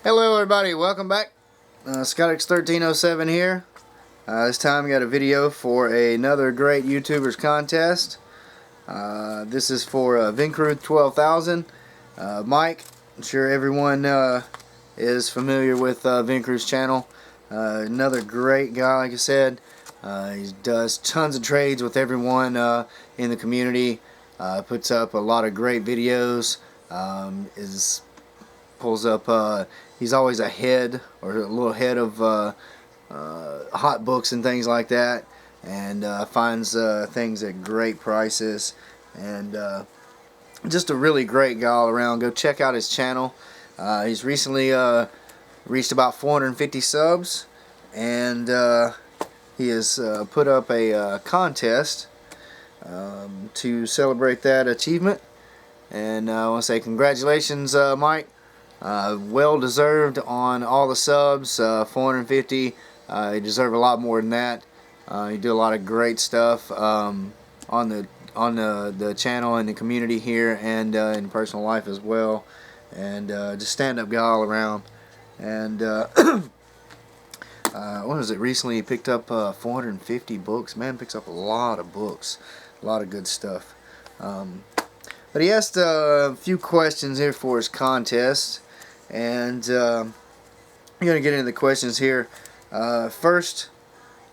Hello everybody, welcome back. Vincru12000 here. This time we got a video for another great YouTubers contest. This is for Vincru12000. Mike, I'm sure everyone is familiar with Vincru's channel. Another great guy, like I said. He does tons of trades with everyone in the community. Puts up a lot of great videos. Pulls up, he's always ahead or a little ahead of hot books and things like that, and finds things at great prices, and just a really great guy all around. Go check out his channel. He's recently reached about 450 subs, and he has put up a contest to celebrate that achievement. And I want to say congratulations, Mike. Well deserved on all the subs. 450. You deserve a lot more than that. You do a lot of great stuff on the channel and the community here, and in personal life as well. And just stand-up guy all around. And what was it? Recently, he picked up 450 books. Man, picks up a lot of books, a lot of good stuff. But he asked a few questions here for his contest. And I'm going to get into the questions here. First,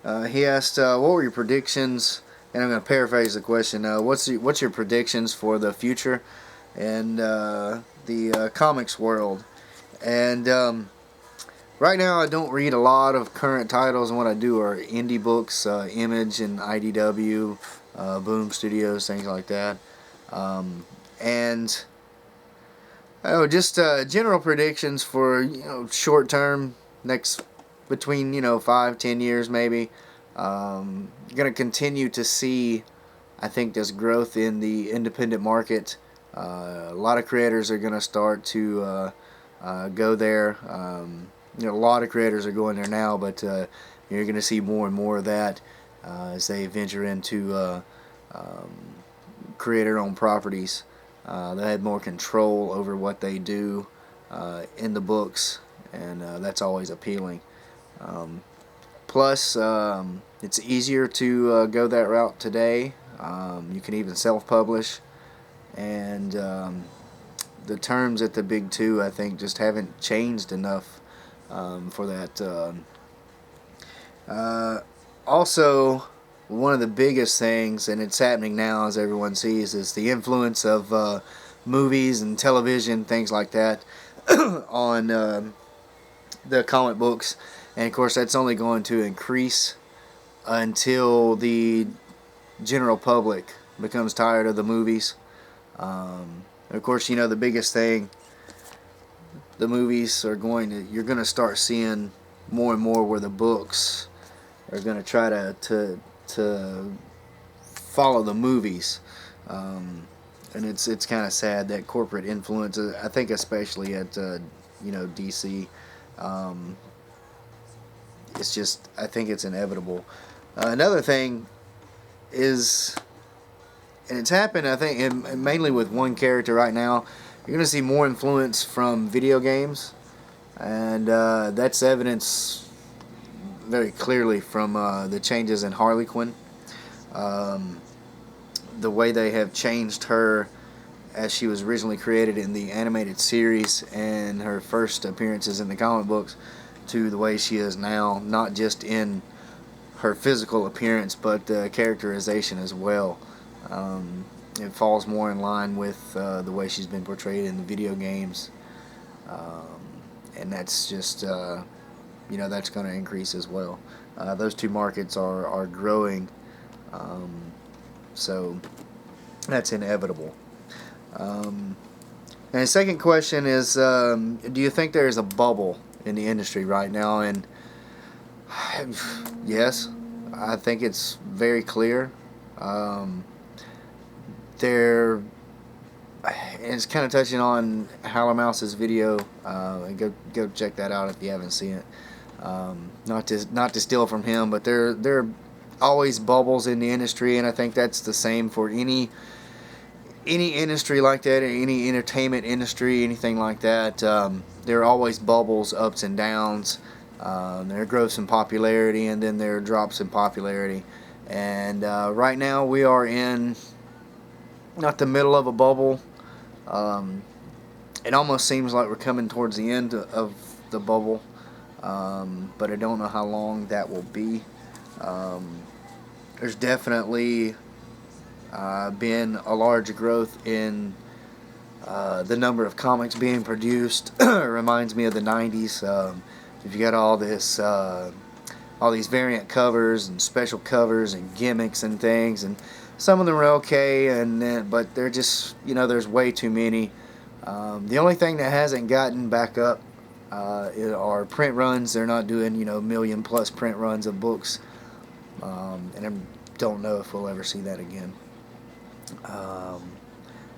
he asked, what were your predictions, and I'm going to paraphrase the question, what's your predictions for the future and the comics world? And right now I don't read a lot of current titles, and what I do are indie books, Image and IDW, Boom Studios, things like that. And just general predictions for short term, next between 5-10 years maybe. You're gonna continue to see, I think, this growth in the independent market. A lot of creators are gonna start to go there. A lot of creators are going there now, but you're gonna see more and more of that as they venture into creator-owned properties. They have more control over what they do in the books, and that's always appealing. Plus, it's easier to go that route today. You can even self-publish, and the terms at the big two, I think, just haven't changed enough for that. Also, one of the biggest things, and it's happening now as everyone sees, is the influence of movies and television, things like that, on the comic books. And of course that's only going to increase until the general public becomes tired of the movies. Of course, the biggest thing, the movies are you're going to start seeing more and more where the books are going to try to follow the movies, and it's kind of sad that corporate influence, I think especially at DC, it's just, I think it's inevitable. Another thing is, and it's happened, I think, mainly with one character right now, you're going to see more influence from video games, and that's evidence very clearly from the changes in Harley Quinn. The way they have changed her as she was originally created in the animated series and her first appearances in the comic books to the way she is now, not just in her physical appearance but characterization as well. It falls more in line with the way she's been portrayed in the video games, and that's just that's going to increase as well. Those two markets are growing, so that's inevitable. And the second question is, do you think there is a bubble in the industry right now? And yes, I think it's very clear. And it's kind of touching on Howler Mouse's video, and go check that out if you haven't seen it. Not to steal from him, but there are always bubbles in the industry, and I think that's the same for any any industry like that, any entertainment industry, anything like that, there are always bubbles, ups and downs. There are growths in popularity, and then there are drops in popularity. And right now we are in not the middle of a bubble. Um, it almost seems like we're coming towards the end of the bubble, but I don't know how long that will be. There's definitely been a large growth in the number of comics being produced. It reminds me of the 90s. If you got all these variant covers and special covers and gimmicks and things, and some of them are okay, but they're just, there's way too many. The only thing that hasn't gotten back up are print runs. They're not doing million plus print runs of books, and I don't know if we'll ever see that again.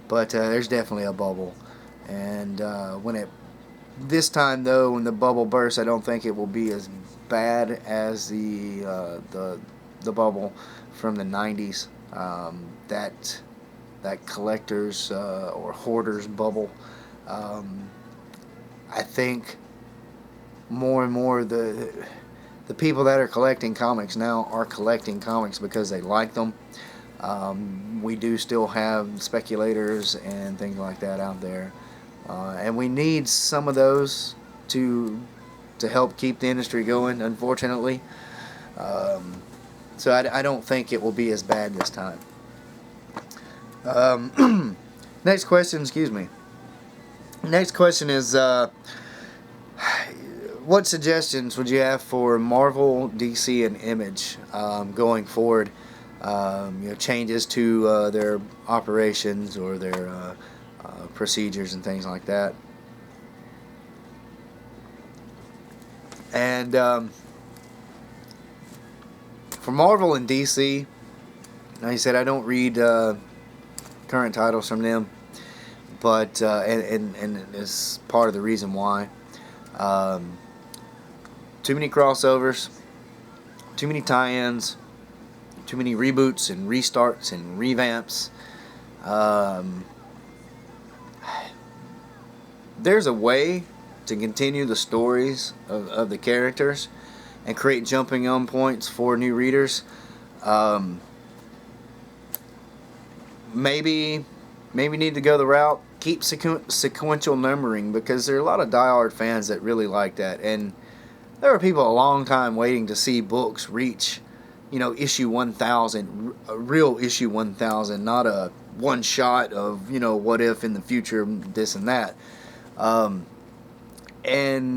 But there's definitely a bubble, and this time though, when the bubble bursts, I don't think it will be as bad as the bubble from the 90s. That collectors or hoarders bubble. I think more and more the people that are collecting comics now are collecting comics because they like them. We do still have speculators and things like that out there, and we need some of those to help keep the industry going, unfortunately. So I don't think it will be as bad this time. Next question, excuse me. Next question is, what suggestions would you have for Marvel, DC, and Image going forward? Changes to their operations or their procedures and things like that. And for Marvel and DC, like I said, I don't read current titles from them, but and it's part of the reason why. Too many crossovers, too many tie-ins, too many reboots and restarts and revamps. There's a way to continue the stories of the characters and create jumping on points for new readers. Maybe need to go the route, keep sequential numbering, because there are a lot of diehard fans that really like that, and there are people a long time waiting to see books reach issue 1000, a real issue 1000, not a one shot of what if in the future, this and that. And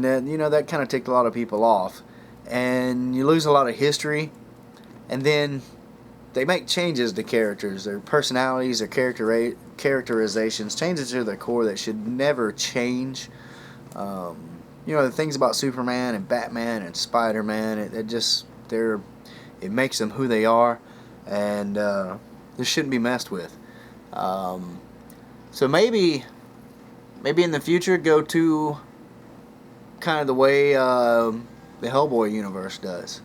that kind of ticked a lot of people off, and you lose a lot of history, and then they make changes to characters, their personalities, their characterizations, changes to their core that should never change. The things about Superman and Batman and Spider-Man, it makes them who they are, and this shouldn't be messed with. So maybe in the future go to kind of the way the Hellboy universe does.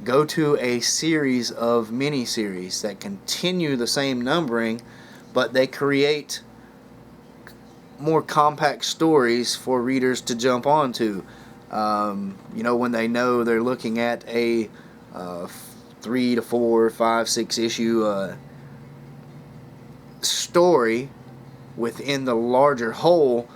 Go to a series of mini-series that continue the same numbering, but they create more compact stories for readers to jump onto. When they know they're looking at a 3 to 4, 5, 6 issue story within the larger whole,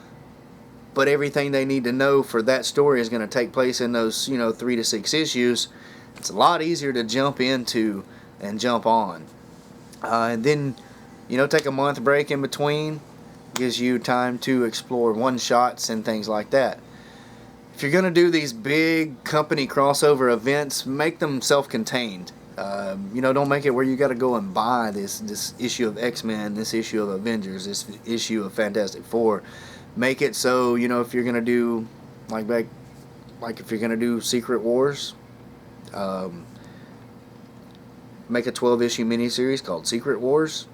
but everything they need to know for that story is going to take place in those 3 to 6 issues. It's a lot easier to jump into and jump on, and then take a month break in between. Gives you time to explore one-shots and things like that. If you're going to do these big company crossover events, make them self-contained. Don't make it where you got to go and buy this issue of X-Men, this issue of Avengers, this issue of Fantastic Four. Make it so if you're going to do like if you're going to do Secret Wars, make a 12-issue miniseries called Secret Wars,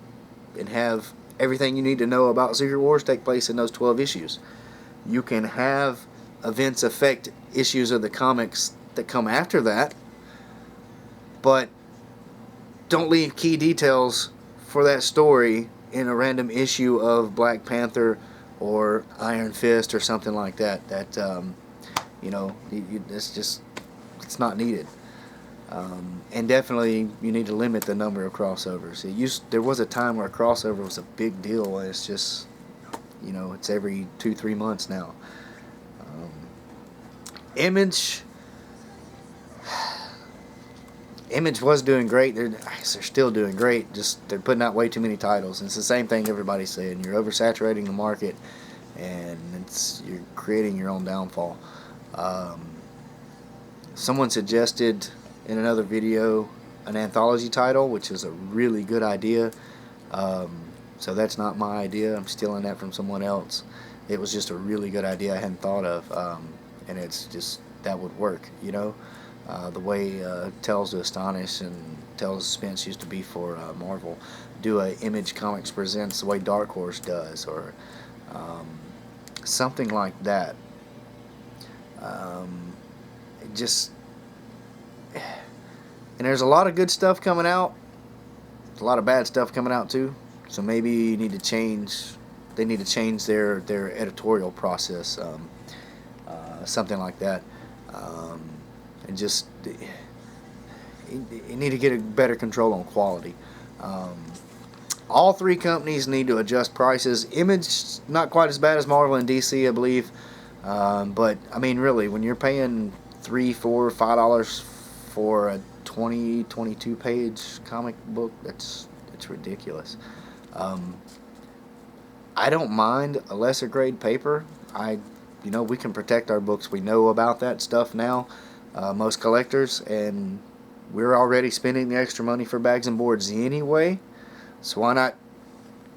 and have everything you need to know about Secret Wars take place in those 12 issues. You can have events affect issues of the comics that come after that, but don't leave key details for that story in a random issue of Black Panther or Iron Fist or something like that. You know, it's not needed. And definitely you need to limit the number of crossovers. There was a time where a crossover was a big deal, and it's just, you know, it's every 2-3 months now. Image was doing great. I guess they're still doing great. Just they're putting out way too many titles. And it's the same thing everybody's saying. You're oversaturating the market, and you're creating your own downfall. Someone suggested in another video an anthology title, which is a really good idea. So that's not my idea. I'm stealing that from someone else. It was just a really good idea I hadn't thought of, and it's just, that would work, you know. The way Tales to Astonish and Tales to Suspense used to be for Marvel. Do a Image Comics Presents the way Dark Horse does, or something like that. Just, and there's a lot of good stuff coming out. There's a lot of bad stuff coming out too. So maybe you need to change. They need to change their editorial process, something like that. And just, you need to get a better control on quality. All three companies need to adjust prices. Image, not quite as bad as Marvel and DC, I believe. But I mean, really, when you're paying $3, $4, $5 for a 22 page comic book, it's ridiculous. I don't mind a lesser grade paper. You know, we can protect our books. We know about that stuff now. Most collectors, and we're already spending the extra money for bags and boards anyway. So why not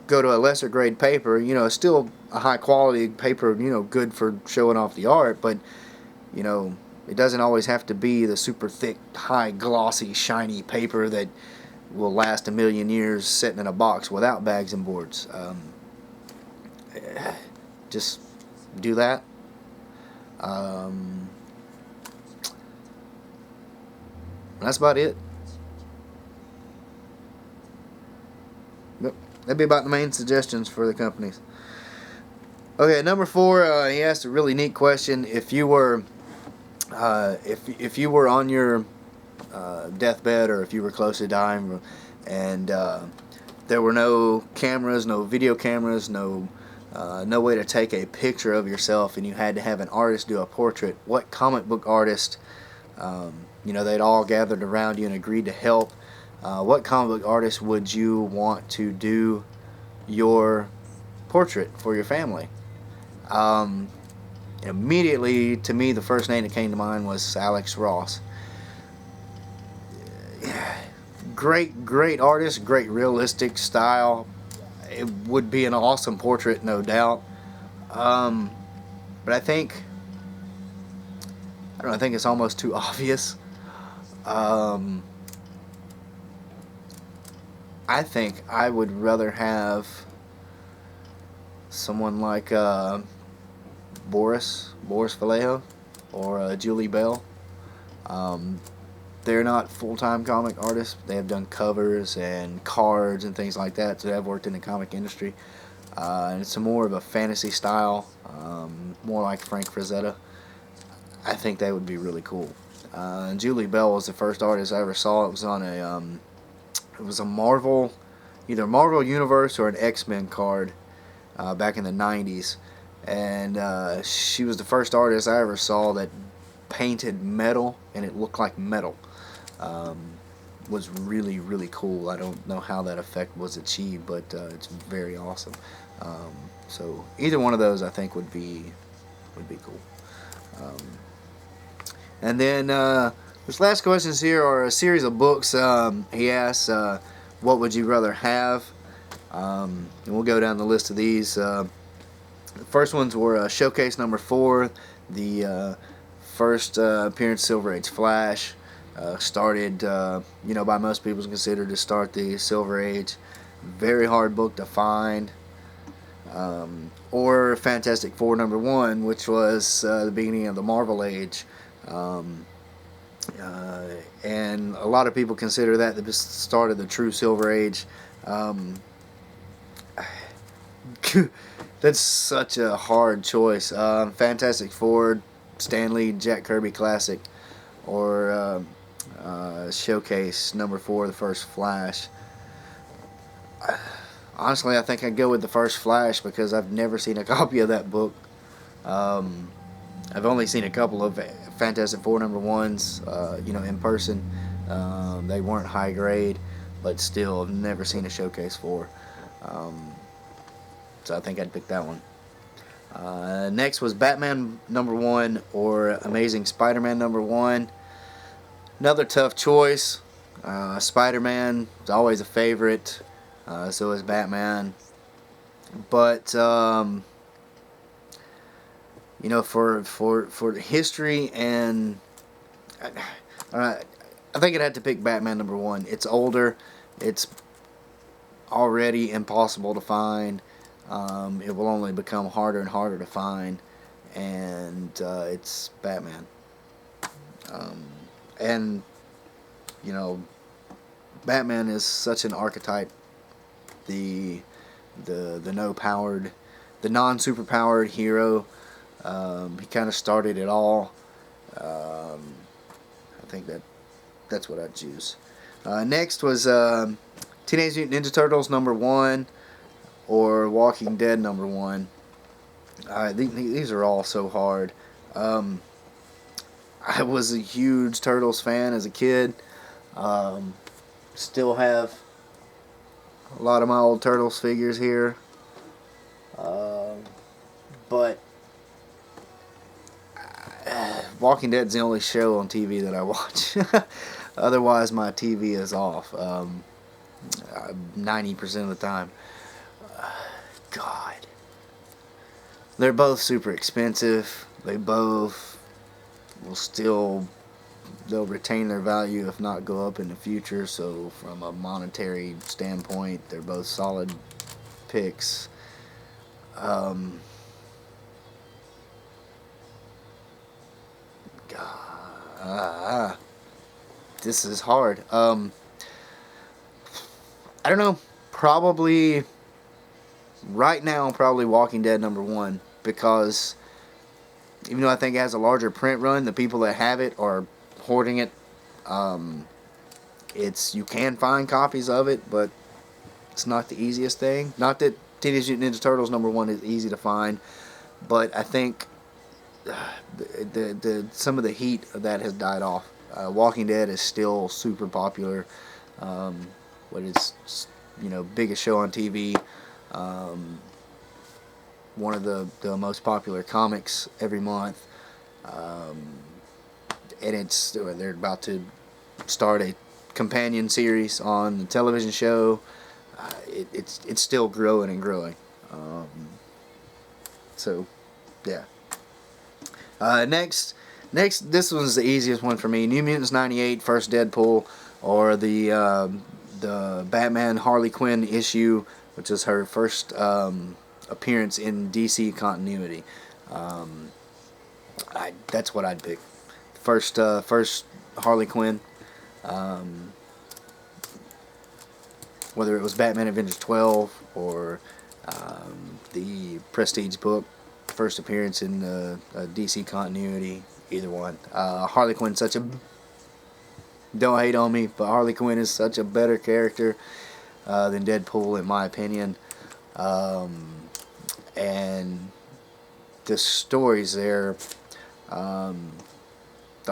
go to a lesser grade paper? You know, it's still a high quality paper, you know, good for showing off the art, but, you know, it doesn't always have to be the super thick, high, glossy, shiny paper that will last a million years sitting in a box without bags and boards. Just do that. That's about it. Yep. That'd be about the main suggestions for the companies. Okay, number 4, he asked a really neat question. If you were if you were on your deathbed, or if you were close to dying, and there were no cameras, no video cameras, no way to take a picture of yourself, and you had to have an artist do a portrait, what comic book artist, you know, they'd all gathered around you and agreed to help, what comic book artist would you want to do your portrait for your family? Immediately, to me, the first name that came to mind was Alex Ross. Great artist, great realistic style. It would be an awesome portrait, no doubt. But I think it's almost too obvious. I think I would rather have someone like Boris Vallejo or Julie Bell. They're not full-time comic artists. They have done covers and cards and things like that, so they have worked in the comic industry. And it's more of a fantasy style, more like Frank Frazetta. I think that would be really cool. And Julie Bell was the first artist I ever saw. It was on it was a Marvel, either Marvel Universe or an X-Men card back in the 90s. And she was the first artist I ever saw that painted metal, and it looked like metal. Was really, really cool. I don't know how that effect was achieved, but it's very awesome. So either one of those, I think, would be cool. And then this last questions here are a series of books. He asks, what would you rather have? And we'll go down the list of these. The first ones were Showcase number 4, the first appearance Silver Age Flash. Started, you know, by most people considered to start the Silver Age. Very hard book to find. Or Fantastic Four number 1, which was the beginning of the Marvel Age. And a lot of people consider that the start of the true Silver Age. That's such a hard choice. Fantastic Four, Stanley, Jack Kirby Classic, or Showcase #4, the first Flash. Honestly, I think I'd go with the first Flash because I've never seen a copy of that book. Um, I've only seen a couple of Fantastic Four #1s, in person. They weren't high grade, but still, I've never seen a Showcase 4. So I think I'd pick that one. Next was Batman #1 or Amazing Spider-Man #1. Another tough choice. Spider-Man is always a favorite. So is Batman. But for history and I think I'd have to pick Batman #1. It's older. It's already impossible to find. It will only become harder and harder to find, and it's Batman. And Batman is such an archetype. The no-powered, the non-superpowered hero. He kind of started it all. I think that's what I'd choose. Next was Teenage Mutant Ninja Turtles #1 or Walking Dead #1. These are all so hard. I was a huge Turtles fan as a kid. Still have a lot of my old Turtles figures here. But Walking Dead's the only show on TV that I watch. Otherwise, my TV is off 90% of the time. God. They're both super expensive. They both they'll retain their value if not go up in the future. So from a monetary standpoint, they're both solid picks. This is hard. I don't know. Probably right now, probably Walking Dead #1 because even though I think it has a larger print run, the people that have it are hoarding it. You can find copies of it, but it's not the easiest thing. Not that Teenage Mutant Ninja Turtles #1 is easy to find, but I think some of the heat of that has died off. Walking Dead is still super popular. What is biggest show on TV. One of the most popular comics every month. And they're about to start a companion series on the television show. It's still growing and growing. So yeah. Next, this one's the easiest one for me. New Mutants '98, first Deadpool, or the Batman Harley Quinn issue, which is her first appearance in DC continuity. That's what I'd pick. First Harley Quinn. Whether it was Batman Adventures 12 or the Prestige book, first appearance in DC continuity, either one. Harley Quinn, don't hate on me, but Harley Quinn is such a better character than Deadpool in my opinion. And the stories there, the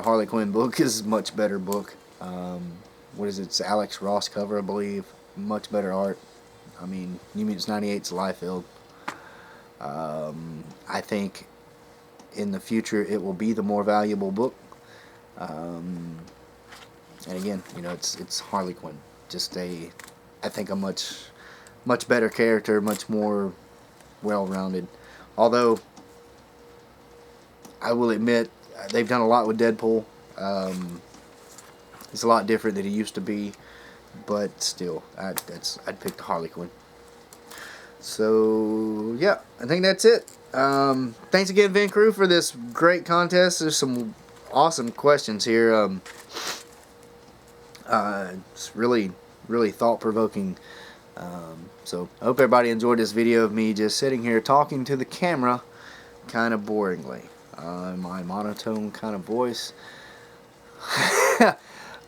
Harley Quinn book is a much better book. What is it? It's Alex Ross cover, I believe. Much better art. I mean, New Mutants '98's Liefeld. I think in the future it will be the more valuable book. And again, it's Harley Quinn. I think a much better character, much more well-rounded. Although I will admit they've done a lot with Deadpool. It's a lot different than he used to be, but still, I'd pick the Harley Quinn. So yeah, I think that's it. Thanks again, Vincru, for this great contest. There's some awesome questions here. It's really thought-provoking So I hope everybody enjoyed this video of me just sitting here talking to the camera kind of boringly. My monotone kind of voice.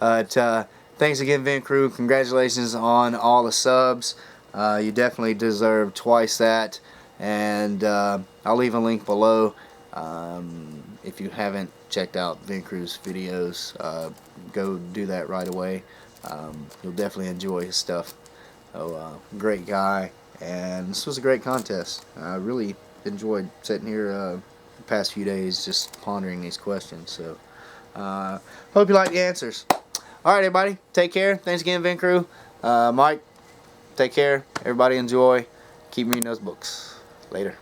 But thanks again, Vincru. Congratulations on all the subs. You definitely deserve twice that. And I'll leave a link below. If you haven't checked out Vincru's videos, go do that right away. You'll definitely enjoy his stuff. So, great guy, and this was a great contest. I really enjoyed sitting here the past few days just pondering these questions. So, hope you like the answers. Alright, everybody, take care. Thanks again, Vincru. Mike, take care. Everybody enjoy. Keep reading those books. Later.